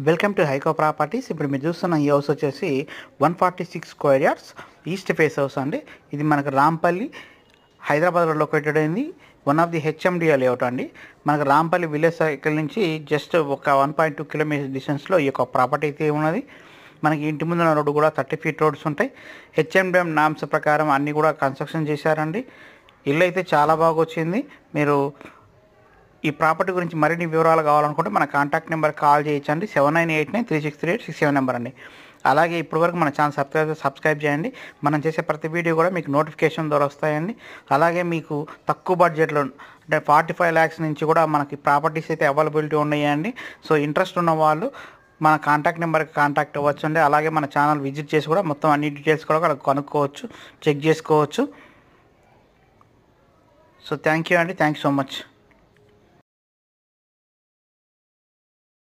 Welcome to హైకో properties. ఇప్పుడు మీరు చూస్తున్న ఈ హౌస్ వచ్చేసి 146 square yards east face house అండి. ఇది మనకు రాంపల్లి హైదరాబాద్లో లొకేటెడ్ అయింది. One of the HMDA layout అండి. మనకు రాంపల్లి విలేజ్ సైకిల్ నుంచి జస్ట్ ఒక 1.2 కిలోమీటర్ డిస్టెన్స్లో ఈ యొక్క ప్రాపర్టీ అయితే ఉన్నది. మనకి ఇంటి ముందున్న రోడ్డు కూడా 30 ఫీట్ రోడ్స్ ఉంటాయి. హెచ్ఎండిఎం నామ్స్ ప్రకారం అన్నీ కూడా కన్స్ట్రక్షన్ చేశారండి. ఇల్లు అయితే చాలా బాగా వచ్చింది. మీరు ఈ ప్రాపర్టీ గురించి మరిన్ని వివరాలు కావాలనుకుంటే మన కాంటాక్ట్ నెంబర్ కాల్ చేయొచ్చండి. 7989363867 నెంబర్ అండి. అలాగే ఇప్పటివరకు మన ఛానల్ సబ్స్క్రైబ్ చేయండి. మనం చేసే ప్రతి వీడియో కూడా మీకు నోటిఫికేషన్ ద్వారా వస్తాయండి. అలాగే మీకు తక్కువ బడ్జెట్లో అంటే 45 lakhs నుంచి కూడా మనకి ప్రాపర్టీస్ అయితే అవైలబిలిటీ ఉన్నాయండి. సో ఇంట్రెస్ట్ ఉన్న వాళ్ళు మన కాంటాక్ట్ నెంబర్కి కాంటాక్ట్ అవ్వచ్చు అండి. అలాగే మన ఛానల్ విజిట్ చేసి కూడా మొత్తం అన్ని డీటెయిల్స్ కూడా అక్కడ కనుక్కోవచ్చు, చెక్ చేసుకోవచ్చు. సో థ్యాంక్ యూ అండి. Thank you so much.